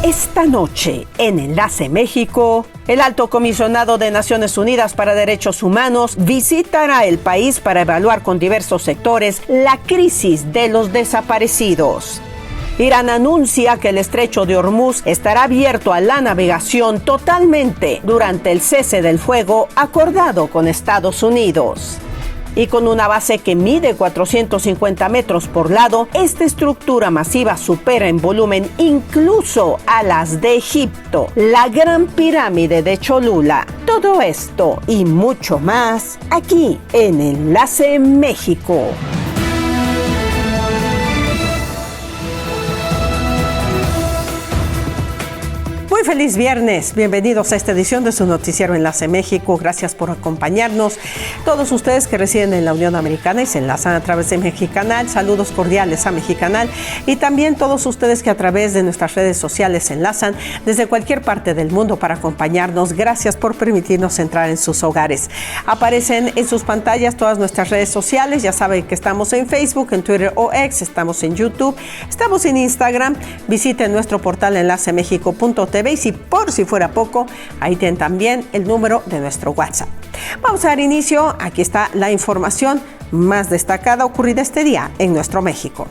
Esta noche, en Enlace México, el Alto Comisionado de Naciones Unidas para Derechos Humanos visitará el país para evaluar con diversos sectores la crisis de los desaparecidos. Irán anuncia que el estrecho de Hormuz estará abierto a la navegación totalmente durante el cese del fuego acordado con Estados Unidos. Y con una base que mide 450 metros por lado, esta estructura masiva supera en volumen incluso a las de Egipto, la Gran Pirámide de Cholula. Todo esto y mucho más aquí en Enlace México. Muy feliz viernes, bienvenidos a esta edición de su noticiero Enlace México, gracias por acompañarnos. Todos ustedes que residen en la Unión Americana y se enlazan a través de Mexicanal, saludos cordiales a Mexicanal, y también todos ustedes que a través de nuestras redes sociales se enlazan desde cualquier parte del mundo para acompañarnos, gracias por permitirnos entrar en sus hogares. Aparecen en sus pantallas todas nuestras redes sociales, ya saben que estamos en Facebook, en Twitter o X, estamos en YouTube, estamos en Instagram, visiten nuestro portal enlacemexico.tv. Y si fuera poco, ahí tienen también el número de nuestro WhatsApp. Vamos a dar inicio. Aquí está la información más destacada ocurrida este día en nuestro México.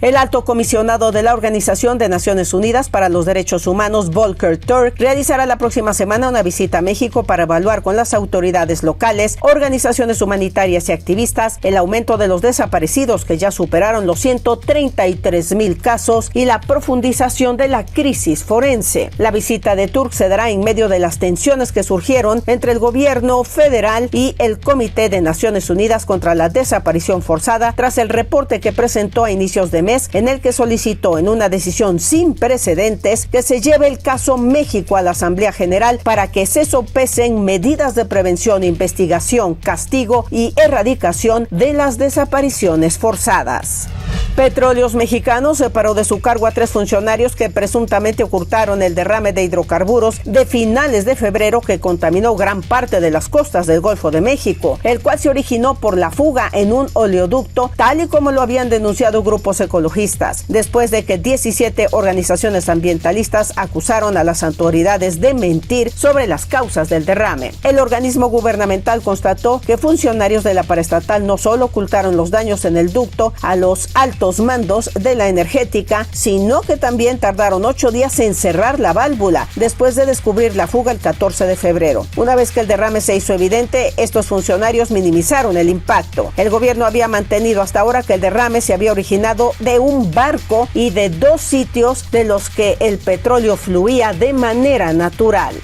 El alto comisionado de la Organización de Naciones Unidas para los Derechos Humanos, Volker Turk, realizará la próxima semana una visita a México para evaluar con las autoridades locales, organizaciones humanitarias y activistas el aumento de los desaparecidos que ya superaron los 133,000 casos y la profundización de la crisis forense. La visita de Turk se dará en medio de las tensiones que surgieron entre el gobierno federal y el Comité de Naciones Unidas contra la Desaparición Forzada tras el reporte que presentó a inicios de mes en el que solicitó en una decisión sin precedentes que se lleve el caso México a la Asamblea General para que se sopesen medidas de prevención, investigación, castigo y erradicación de las desapariciones forzadas. Petróleos Mexicanos separó de su cargo a 3 funcionarios que presuntamente ocultaron el derrame de hidrocarburos de finales de febrero que contaminó gran parte de las costas del Golfo de México, el cual se originó por la fuga en un oleoducto, tal y como lo habían denunciado grupos ecologistas, después de que 17 organizaciones ambientalistas acusaron a las autoridades de mentir sobre las causas del derrame. El organismo gubernamental constató que funcionarios de la paraestatal no solo ocultaron los daños en el ducto a los altos mandos de la energética, sino que también tardaron 8 días en cerrar la válvula después de descubrir la fuga el 14 de febrero. Una vez que el derrame se hizo evidente, estos funcionarios minimizaron el impacto. El gobierno había mantenido hasta ahora que el derrame se había originado de un barco y de 2 sitios de los que el petróleo fluía de manera natural.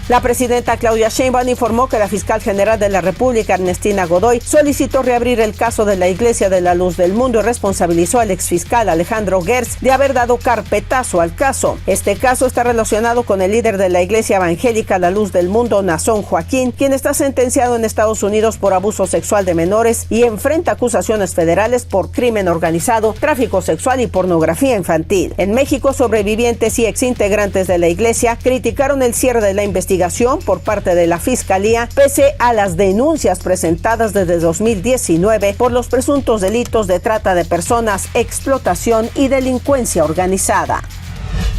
La presidenta Claudia Sheinbaum informó que la fiscal general de la República, Ernestina Godoy, solicitó reabrir el caso de la Iglesia de la Luz del Mundo y responsabilizó al exfiscal Alejandro Gertz de haber dado carpetazo al caso. Este caso está relacionado con el líder de la Iglesia Evangélica La Luz del Mundo, Naasón Joaquín, quien está sentenciado en Estados Unidos por abuso sexual de menores y enfrenta acusaciones federales por crimen organizado, tráfico sexual y pornografía infantil. En México, sobrevivientes y exintegrantes de la Iglesia criticaron el cierre de la investigación por parte de la Fiscalía, pese a las denuncias presentadas desde 2019 por los presuntos delitos de trata de personas, explotación y delincuencia organizada.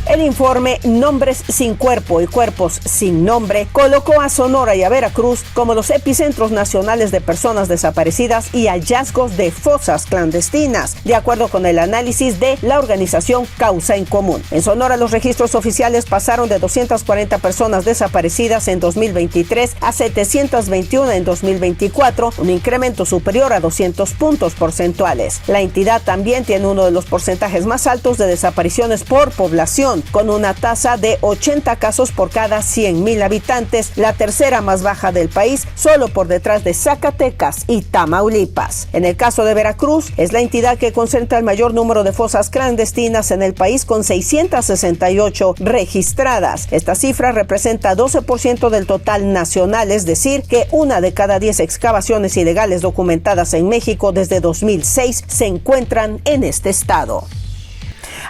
El informe Nombres sin Cuerpo y Cuerpos sin Nombre colocó a Sonora y a Veracruz como los epicentros nacionales de personas desaparecidas y hallazgos de fosas clandestinas, de acuerdo con el análisis de la organización Causa en Común. En Sonora, los registros oficiales pasaron de 240 personas desaparecidas en 2023 a 721 en 2024, un incremento superior a 200 puntos porcentuales. La entidad también tiene uno de los porcentajes más altos de desapariciones por población, con una tasa de 80 casos por cada 100,000 habitantes, la tercera más baja del país, solo por detrás de Zacatecas y Tamaulipas. En el caso de Veracruz, es la entidad que concentra el mayor número de fosas clandestinas en el país, con 668 registradas. Esta cifra representa 12% del total nacional, es decir, que 1 de cada 10 excavaciones ilegales documentadas en México desde 2006 se encuentran en este estado.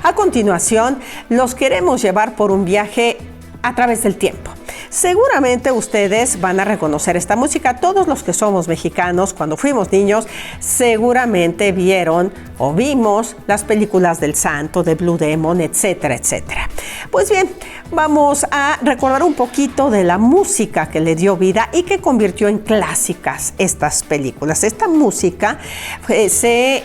A continuación, los queremos llevar por un viaje a través del tiempo. Seguramente ustedes van a reconocer esta música. Todos los que somos mexicanos, cuando fuimos niños, seguramente vieron o vimos las películas del Santo, de Blue Demon, etcétera, etcétera. Pues bien, vamos a recordar un poquito de la música que le dio vida y que convirtió en clásicas estas películas. Esta música se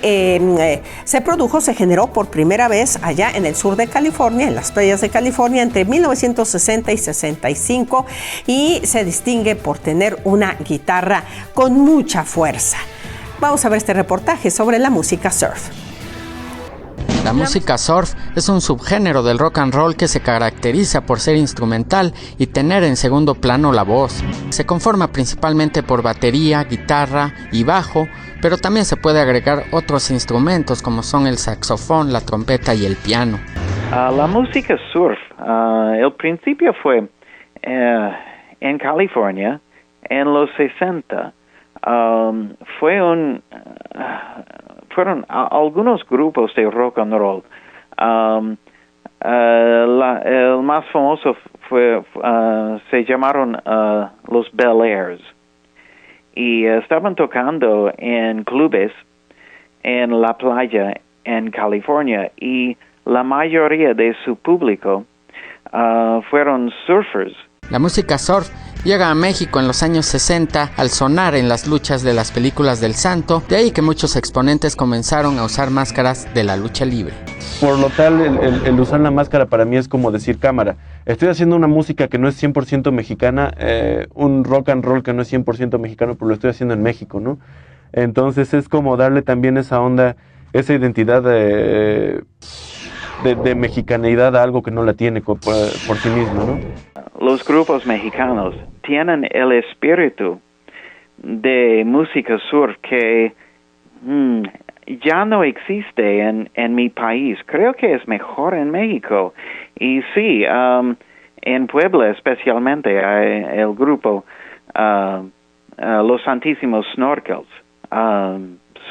produjo, se generó por primera vez allá en el sur de California, en las playas de California, entre 1960 y 65, y se distingue por tener una guitarra con mucha fuerza. Vamos a ver este reportaje sobre la música surf. La música surf es un subgénero del rock and roll que se caracteriza por ser instrumental y tener en segundo plano la voz. Se conforma principalmente por batería, guitarra y bajo, pero también se puede agregar otros instrumentos como son el saxofón, la trompeta y el piano. La música surf, el principio fue en California en los 60. Fueron algunos grupos de rock and roll. El más famoso se llamaron los Bel Airs, y estaban tocando en clubes en la playa en California, y la mayoría de su público fueron surfers. La música surf llega a México en los años 60 al sonar en las luchas de las películas del Santo, de ahí que muchos exponentes comenzaron a usar máscaras de la lucha libre. Por lo tal, el usar la máscara para mí es como decir cámara. Estoy haciendo una música que no es 100% mexicana, un rock and roll que no es 100% mexicano, pero lo estoy haciendo en México, ¿no? Entonces es como darle también esa onda, esa identidad de mexicanidad a algo que no la tiene por sí mismo, ¿no? Los grupos mexicanos tienen el espíritu de música surf que ya no existe en mi país. Creo que es mejor en México. Y sí, en Puebla especialmente hay el grupo Los Santísimos Snorkels.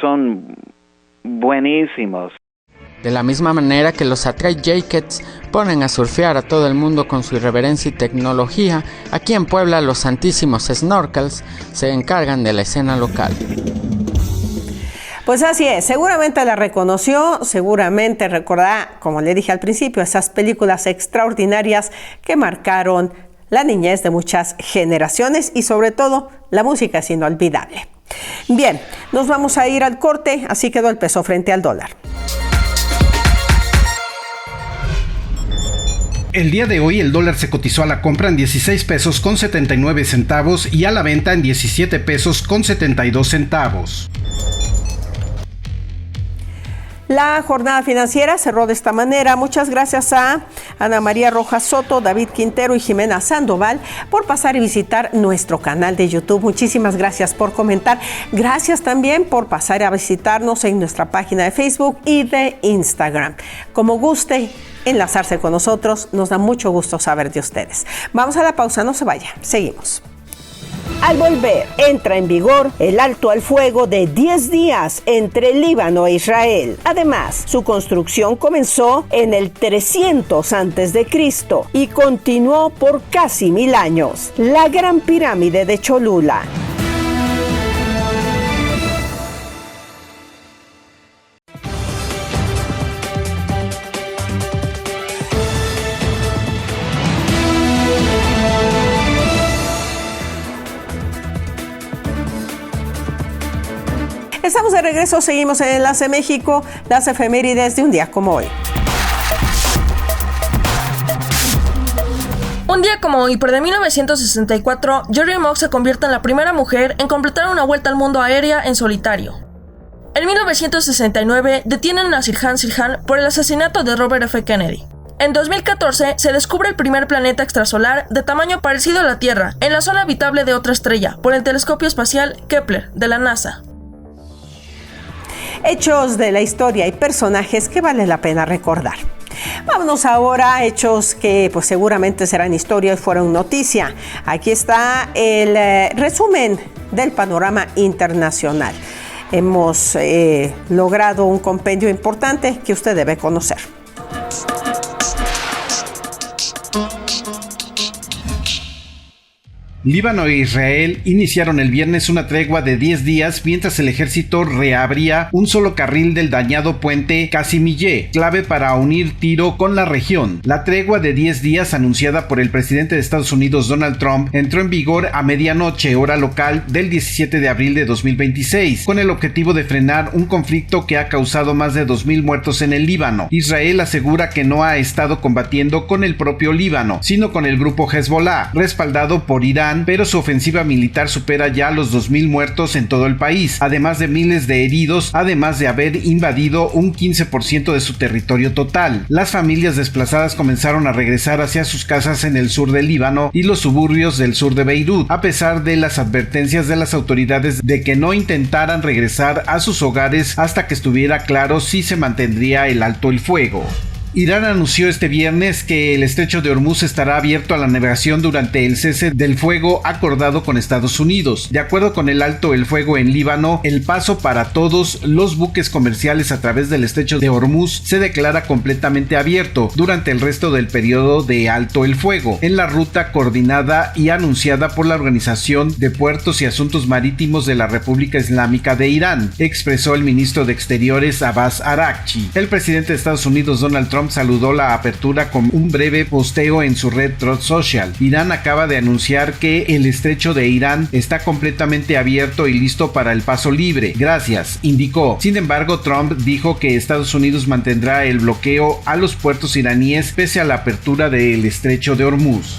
Son buenísimos. De la misma manera que los Atray Jackets ponen a surfear a todo el mundo con su irreverencia y tecnología, aquí en Puebla los Santísimos Snorkels se encargan de la escena local. Pues así es, seguramente la reconoció, seguramente recordará, como le dije al principio, esas películas extraordinarias que marcaron la niñez de muchas generaciones y sobre todo la música es inolvidable. Bien, nos vamos a ir al corte, así quedó el peso frente al dólar. El día de hoy el dólar se cotizó a la compra en 16 pesos con 79 centavos y a la venta en 17 pesos con 72 centavos. La jornada financiera cerró de esta manera. Muchas gracias a Ana María Rojas Soto, David Quintero y Jimena Sandoval por pasar y visitar nuestro canal de YouTube. Muchísimas gracias por comentar. Gracias también por pasar a visitarnos en nuestra página de Facebook y de Instagram. Como guste enlazarse con nosotros, nos da mucho gusto saber de ustedes. Vamos a la pausa, no se vaya, seguimos. Al volver, entra en vigor el alto al fuego de 10 días entre Líbano e Israel. Además, su construcción comenzó en el 300 a.C. y continuó por casi 1000 años. La Gran Pirámide de Cholula. Estamos de regreso, seguimos en Enlace México, las efemérides de un día como hoy. Un día como hoy, pero de 1964, Jerry Mock se convierte en la primera mujer en completar una vuelta al mundo aérea en solitario. En 1969, detienen a Sirhan Sirhan por el asesinato de Robert F. Kennedy. En 2014, se descubre el primer planeta extrasolar de tamaño parecido a la Tierra, en la zona habitable de otra estrella, por el telescopio espacial Kepler, de la NASA. Hechos de la historia y personajes que vale la pena recordar. Vámonos ahora a hechos que pues seguramente serán historia y fueron noticia. Aquí está el resumen del panorama internacional. Hemos logrado un compendio importante que usted debe conocer. Líbano e Israel iniciaron el viernes una tregua de 10 días mientras el ejército reabría un solo carril del dañado puente Qassimiyeh, clave para unir Tiro con la región. La tregua de 10 días anunciada por el presidente de Estados Unidos Donald Trump entró en vigor a medianoche hora local del 17 de abril de 2026, con el objetivo de frenar un conflicto que ha causado más de 2,000 muertos en el Líbano. Israel asegura que no ha estado combatiendo con el propio Líbano, sino con el grupo Hezbollah, respaldado por Irán, pero su ofensiva militar supera ya los 2,000 muertos en todo el país, además de miles de heridos, además de haber invadido un 15% de su territorio total. Las familias desplazadas comenzaron a regresar hacia sus casas en el sur del Líbano y los suburbios del sur de Beirut, a pesar de las advertencias de las autoridades de que no intentaran regresar a sus hogares hasta que estuviera claro si se mantendría el alto el fuego. Irán anunció este viernes que el estrecho de Hormuz estará abierto a la navegación durante el cese del fuego acordado con Estados Unidos. De acuerdo con el alto el fuego en Líbano, el paso para todos los buques comerciales a través del estrecho de Hormuz se declara completamente abierto durante el resto del periodo de alto el fuego, en la ruta coordinada y anunciada por la Organización de Puertos y Asuntos Marítimos de la República Islámica de Irán, expresó el ministro de Exteriores Abbas Araghchi. El presidente de Estados Unidos Donald Trump saludó la apertura con un breve posteo en su red Truth Social. Irán acaba de anunciar que el estrecho de Irán está completamente abierto y listo para el paso libre. Gracias, indicó. Sin embargo, Trump dijo que Estados Unidos mantendrá el bloqueo a los puertos iraníes pese a la apertura del estrecho de Hormuz.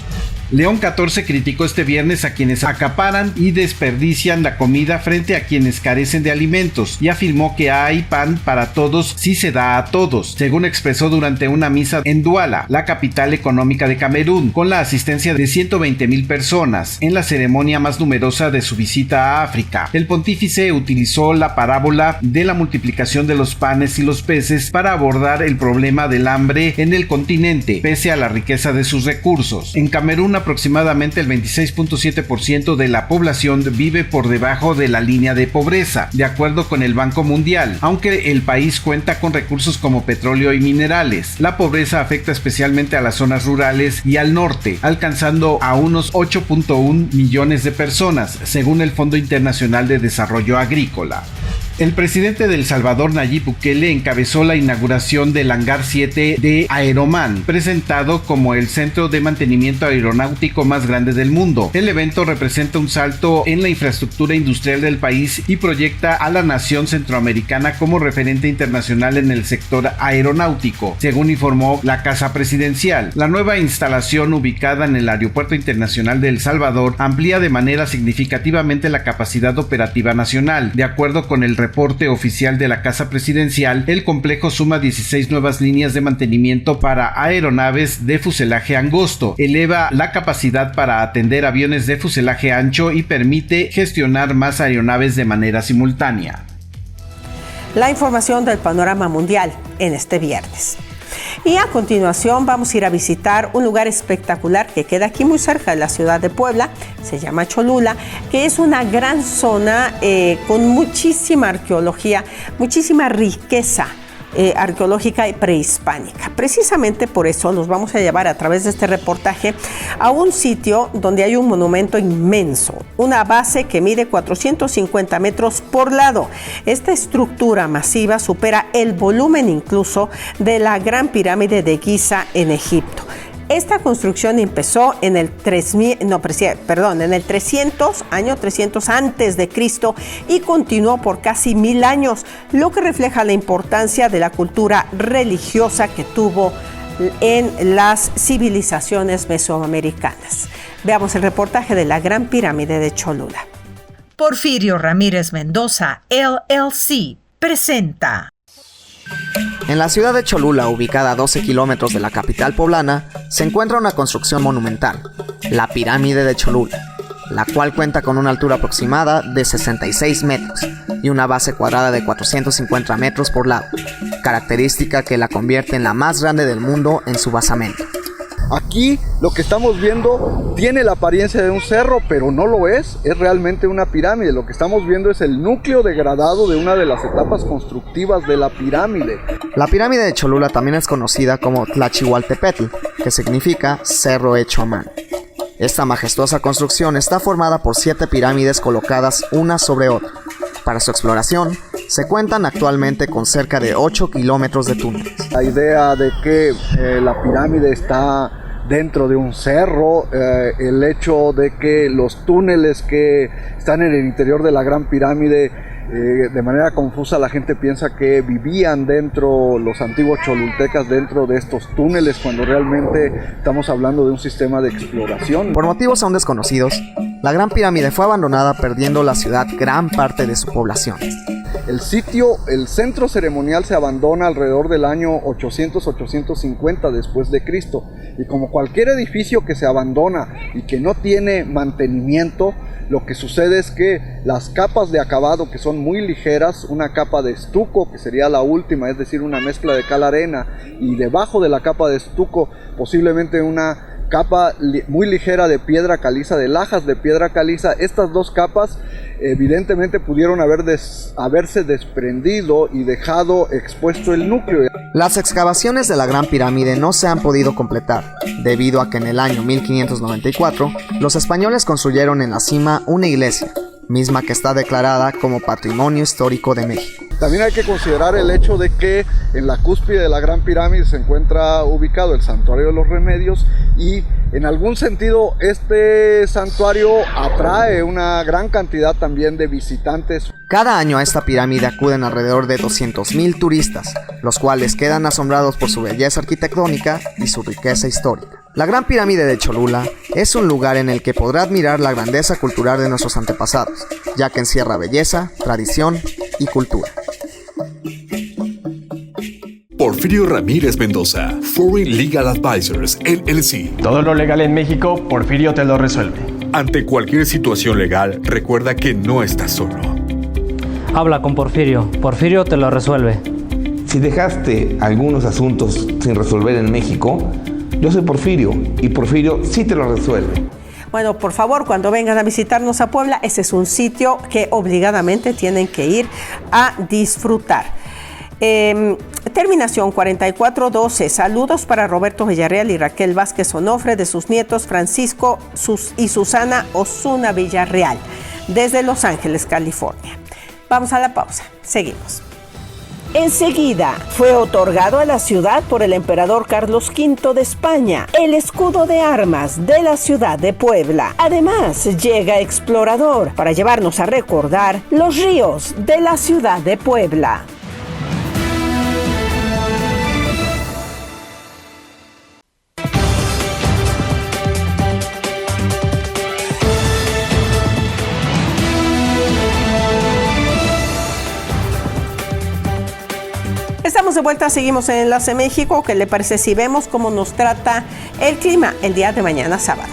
León 14 criticó este viernes a quienes acaparan y desperdician la comida frente a quienes carecen de alimentos y afirmó que hay pan para todos si se da a todos, según expresó durante una misa en Douala, la capital económica de Camerún, con la asistencia de 120,000 personas, en la ceremonia más numerosa de su visita a África. El pontífice utilizó la parábola de la multiplicación de los panes y los peces para abordar el problema del hambre en el continente, pese a la riqueza de sus recursos. En Camerún, aproximadamente el 26.7% de la población vive por debajo de la línea de pobreza, de acuerdo con el Banco Mundial, aunque el país cuenta con recursos como petróleo y minerales. La pobreza afecta especialmente a las zonas rurales y al norte, alcanzando a unos 8.1 millones de personas, según el Fondo Internacional de Desarrollo Agrícola. El presidente de El Salvador, Nayib Bukele, encabezó la inauguración del Hangar 7 de Aeroman, presentado como el centro de mantenimiento aeronáutico más grande del mundo. El evento representa un salto en la infraestructura industrial del país y proyecta a la nación centroamericana como referente internacional en el sector aeronáutico, según informó la Casa Presidencial. La nueva instalación, ubicada en el Aeropuerto Internacional de El Salvador, amplía de manera significativamente la capacidad operativa nacional. De acuerdo con el reporte oficial de la Casa Presidencial, el complejo suma 16 nuevas líneas de mantenimiento para aeronaves de fuselaje angosto, eleva la capacidad para atender aviones de fuselaje ancho y permite gestionar más aeronaves de manera simultánea. La información del panorama mundial en este viernes. Y a continuación vamos a ir a visitar un lugar espectacular que queda aquí muy cerca de la ciudad de Puebla, se llama Cholula, que es una gran zona con muchísima arqueología, muchísima riqueza arqueológica y prehispánica. Precisamente por eso los vamos a llevar a través de este reportaje a un sitio donde hay un monumento inmenso, una base que mide 450 metros por lado. Esta estructura masiva supera el volumen incluso de la Gran Pirámide de Giza en Egipto. Esta construcción empezó en el 300 antes de Cristo y continuó por casi 1000 años, lo que refleja la importancia de la cultura religiosa que tuvo en las civilizaciones mesoamericanas. Veamos el reportaje de la Gran Pirámide de Cholula. Porfirio Ramírez Mendoza, LLC, presenta. En la ciudad de Cholula, ubicada a 12 kilómetros de la capital poblana, se encuentra una construcción monumental, la Pirámide de Cholula, la cual cuenta con una altura aproximada de 66 metros y una base cuadrada de 450 metros por lado, característica que la convierte en la más grande del mundo en su basamento. Aquí lo que estamos viendo tiene la apariencia de un cerro, pero no lo es realmente una pirámide. Lo que estamos viendo es el núcleo degradado de una de las etapas constructivas de la pirámide. La pirámide de Cholula también es conocida como Tlachihualtepetl, que significa cerro hecho a mano. Esta majestuosa construcción está formada por 7 pirámides colocadas una sobre otra. Para su exploración, se cuentan actualmente con cerca de 8 kilómetros de túneles. La idea de que la pirámide está dentro de un cerro, el hecho de que los túneles que están en el interior de la Gran Pirámide, de manera confusa la gente piensa que vivían dentro, los antiguos cholultecas, dentro de estos túneles, cuando realmente estamos hablando de un sistema de exploración. Por motivos aún desconocidos, la Gran Pirámide fue abandonada, perdiendo la ciudad gran parte de su población. El sitio, el centro ceremonial se abandona alrededor del año 800-850 después de Cristo. Y como cualquier edificio que se abandona y que no tiene mantenimiento, lo que sucede es que las capas de acabado, que son muy ligeras, una capa de estuco, que sería la última, es decir, una mezcla de cal arena, y debajo de la capa de estuco posiblemente una capa muy ligera de piedra caliza, de lajas de piedra caliza. Estas dos capas evidentemente pudieron haberse desprendido y dejado expuesto el núcleo. Las excavaciones de la Gran Pirámide no se han podido completar, debido a que en el año 1594 los españoles construyeron en la cima una iglesia, misma que está declarada como Patrimonio Histórico de México. También hay que considerar el hecho de que en la cúspide de la Gran Pirámide se encuentra ubicado el Santuario de los Remedios, y en algún sentido este santuario atrae una gran cantidad también de visitantes. Cada año a esta pirámide acuden alrededor de 200,000 turistas, los cuales quedan asombrados por su belleza arquitectónica y su riqueza histórica. La Gran Pirámide de Cholula es un lugar en el que podrá admirar la grandeza cultural de nuestros antepasados, ya que encierra belleza, tradición y cultura. Porfirio Ramírez Mendoza, Foreign Legal Advisors, LLC. Todo lo legal en México, Porfirio te lo resuelve. Ante cualquier situación legal, recuerda que no estás solo. Habla con Porfirio. Porfirio te lo resuelve. Si dejaste algunos asuntos sin resolver en México, yo soy Porfirio y Porfirio sí te lo resuelve. Bueno, por favor, cuando vengan a visitarnos a Puebla, ese es un sitio que obligadamente tienen que ir a disfrutar. Terminación 4412. Saludos para Roberto Villarreal y Raquel Vázquez Onofre, de sus nietos Francisco y Susana Osuna Villarreal, desde Los Ángeles, California. Vamos a la pausa. Seguimos. Enseguida fue otorgado a la ciudad por el emperador Carlos V de España el escudo de armas de la ciudad de Puebla. Además, llega Explorador para llevarnos a recordar los ríos de la ciudad de Puebla. Estamos de vuelta, seguimos en Enlace México. ¿Qué le parece si vemos cómo nos trata el clima el día de mañana sábado?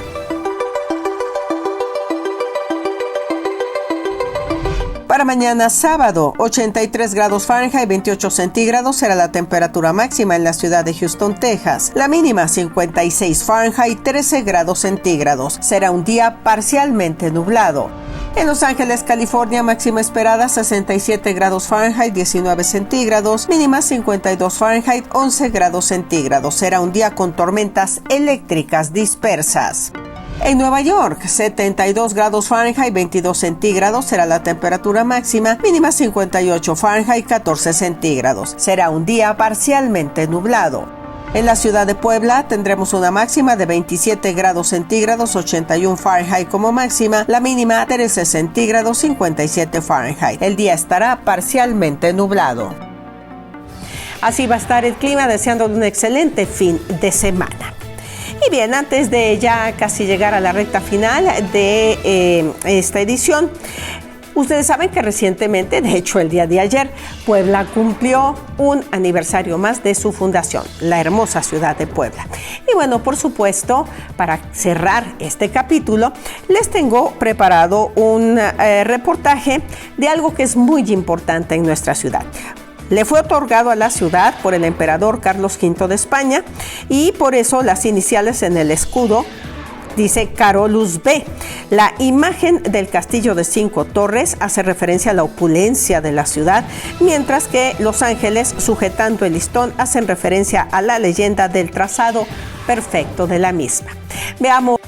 Para mañana sábado, 83 grados Fahrenheit, 28 centígrados será la temperatura máxima en la ciudad de Houston, Texas. La mínima 56 Fahrenheit, 13 grados centígrados. Será un día parcialmente nublado. En Los Ángeles, California, máxima esperada 67 grados Fahrenheit, 19 centígrados, mínima 52 Fahrenheit, 11 grados centígrados. Será un día con tormentas eléctricas dispersas. En Nueva York, 72 grados Fahrenheit, 22 centígrados será la temperatura máxima, mínima 58 Fahrenheit, 14 centígrados. Será un día parcialmente nublado. En la ciudad de Puebla tendremos una máxima de 27 grados centígrados, 81 Fahrenheit como máxima, la mínima 13 centígrados, 57 Fahrenheit. El día estará parcialmente nublado. Así va a estar el clima, deseando un excelente fin de semana. Y bien, antes de ya casi llegar a la recta final de esta edición, ustedes saben que recientemente, de hecho el día de ayer, Puebla cumplió un aniversario más de su fundación, la hermosa ciudad de Puebla. Y bueno, por supuesto, para cerrar este capítulo, les tengo preparado un reportaje de algo que es muy importante en nuestra ciudad. Le fue otorgado a la ciudad por el emperador Carlos V de España, y por eso las iniciales en el escudo dice Carolus B. La imagen del castillo de 5 torres hace referencia a la opulencia de la ciudad, mientras que los ángeles sujetando el listón hacen referencia a la leyenda del trazado perfecto de la misma. Veamos.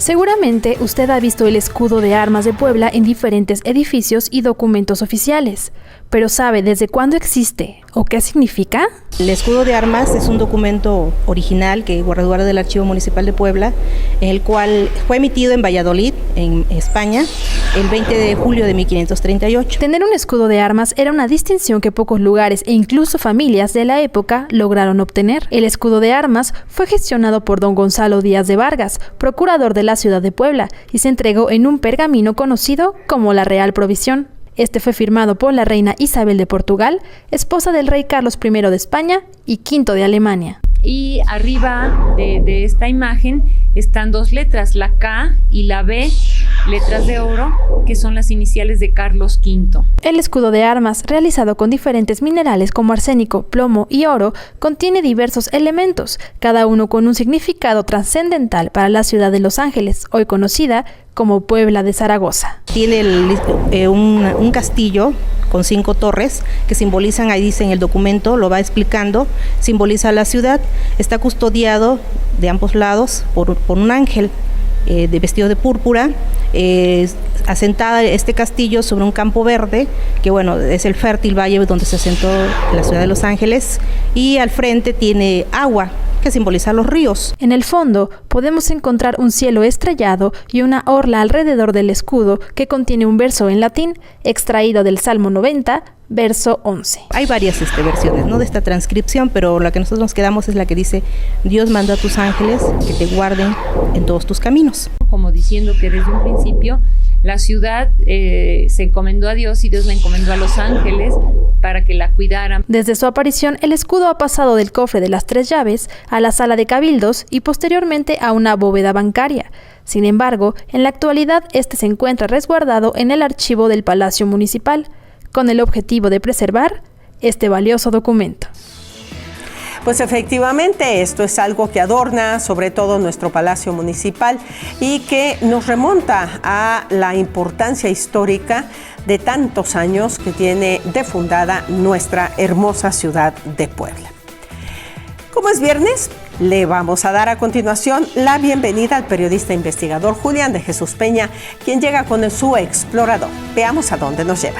Seguramente usted ha visto el escudo de armas de Puebla en diferentes edificios y documentos oficiales, pero ¿sabe desde cuándo existe o qué significa? El escudo de armas es un documento original que guarda del Archivo Municipal de Puebla, en el cual fue emitido en Valladolid, en España, el 20 de julio de 1538. Tener un escudo de armas era una distinción que pocos lugares e incluso familias de la época lograron obtener. El escudo de armas fue gestionado por don Gonzalo Díaz de Vargas, procurador de la ciudad de Puebla, y se entregó en un pergamino conocido como la Real Provisión. Este fue firmado por la reina Isabel de Portugal, esposa del rey Carlos I de España y V de Alemania. Y arriba de esta imagen están dos letras, la K y la B, letras de oro, que son las iniciales de Carlos V. El escudo de armas, realizado con diferentes minerales como arsénico, plomo y oro, contiene diversos elementos, cada uno con un significado trascendental para la ciudad de Los Ángeles, hoy conocida como Puebla de Zaragoza. Tiene un castillo con 5 torres que simbolizan, ahí dice en el documento, lo va explicando, simboliza la ciudad. Está custodiado de ambos lados por un ángel de vestido de púrpura, asentada este castillo sobre un campo verde, que bueno, es el fértil valle donde se asentó la ciudad de Los Ángeles, y al frente tiene agua, que simboliza los ríos. En el fondo podemos encontrar un cielo estrellado y una orla alrededor del escudo que contiene un verso en latín extraído del Salmo 90, verso 11. Hay varias versiones, ¿no?, de esta transcripción, pero la que nosotros nos quedamos es la que dice: Dios manda a tus ángeles que te guarden en todos tus caminos. Como diciendo que desde un principio la ciudad se encomendó a Dios y Dios la encomendó a los ángeles para que la cuidaran. Desde su aparición, el escudo ha pasado del cofre de las 3 llaves a la sala de cabildos y posteriormente a una bóveda bancaria. Sin embargo, en la actualidad este se encuentra resguardado en el archivo del Palacio Municipal, con el objetivo de preservar este valioso documento. Pues efectivamente, esto es algo que adorna sobre todo nuestro Palacio Municipal y que nos remonta a la importancia histórica de tantos años que tiene de fundada nuestra hermosa ciudad de Puebla. Como es viernes, le vamos a dar a continuación la bienvenida al periodista investigador Julián de Jesús Peña, quien llega con su explorador. Veamos a dónde nos lleva.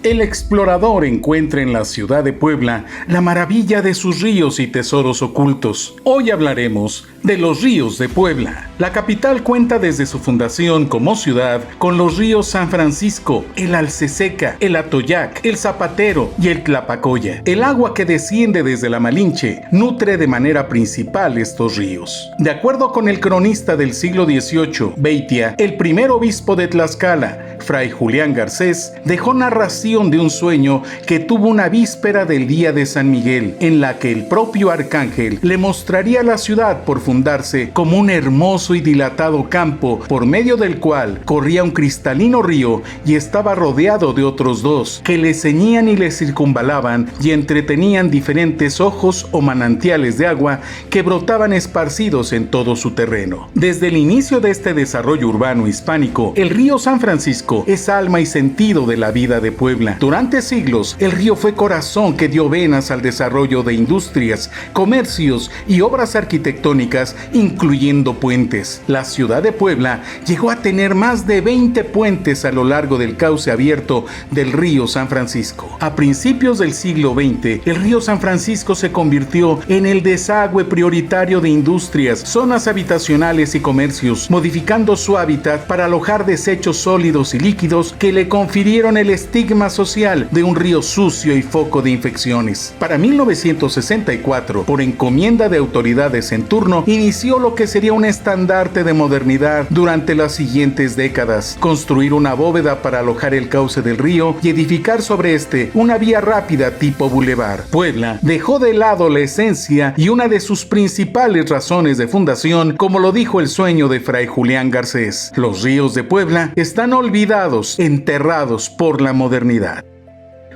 El explorador encuentra en la ciudad de Puebla la maravilla de sus ríos y tesoros ocultos. Hoy hablaremos de los ríos de Puebla. La capital cuenta desde su fundación como ciudad con los ríos San Francisco, el Alceseca, el Atoyac, el Zapatero y el Tlapacoya. El agua que desciende desde la Malinche nutre de manera principal estos ríos. De acuerdo con el cronista del siglo XVIII, Beitia, el primer obispo de Tlaxcala, Fray Julián Garcés, dejó narración de un sueño que tuvo una víspera del día de San Miguel, en la que el propio arcángel le mostraría la ciudad por fundarse como un hermoso y dilatado campo por medio del cual corría un cristalino río y estaba rodeado de otros 2 que le ceñían y le circunvalaban y entretenían diferentes ojos o manantiales de agua que brotaban esparcidos en todo su terreno. Desde el inicio de este desarrollo urbano hispánico, el río San Francisco es alma y sentido de la vida de Puebla. Durante siglos, el río fue corazón que dio venas al desarrollo de industrias, comercios y obras arquitectónicas, incluyendo puentes. La ciudad de Puebla llegó a tener más de 20 puentes a lo largo del cauce abierto del río San Francisco. A principios del siglo XX, el río San Francisco se convirtió en el desagüe prioritario de industrias, zonas habitacionales y comercios, modificando su hábitat para alojar desechos sólidos y líquidos que le confirieron el estigma social de un río sucio y foco de infecciones. Para 1964, por encomienda de autoridades en turno, inició lo que sería un estandarte de modernidad durante las siguientes décadas: construir una bóveda para alojar el cauce del río y edificar sobre este una vía rápida tipo bulevar. Puebla dejó de lado la esencia y una de sus principales razones de fundación, como lo dijo el sueño de Fray Julián Garcés: los ríos de Puebla están olvidados, enterrados por la modernidad.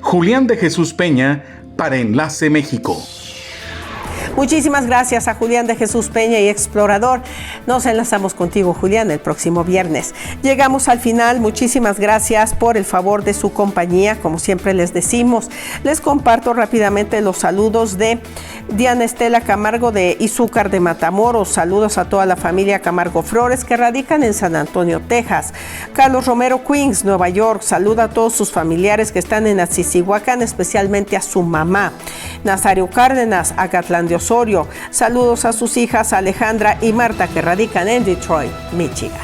Julián de Jesús Peña, para Enlace México. Muchísimas gracias a Julián de Jesús Peña y Explorador. Nos enlazamos contigo, Julián, el próximo viernes. Llegamos al final. Muchísimas gracias por el favor de su compañía. Como siempre les decimos, les comparto rápidamente los saludos de Diana Estela Camargo de Izúcar de Matamoros. Saludos a toda la familia Camargo Flores que radican en San Antonio, Texas. Carlos Romero, Queens, Nueva York. Saluda a todos sus familiares que están en Atzicihuacán, especialmente a su mamá. Nazario Cárdenas, Acatlán de Osorio. Saludos a sus hijas Alejandra y Marta que radican en Detroit, Michigan.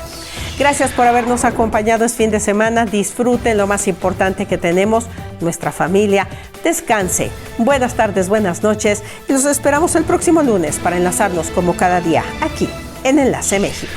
Gracias por habernos acompañado este fin de semana. Disfruten lo más importante que tenemos, nuestra familia. Descanse. Buenas tardes, buenas noches y los esperamos el próximo lunes para enlazarnos como cada día aquí en Enlace México.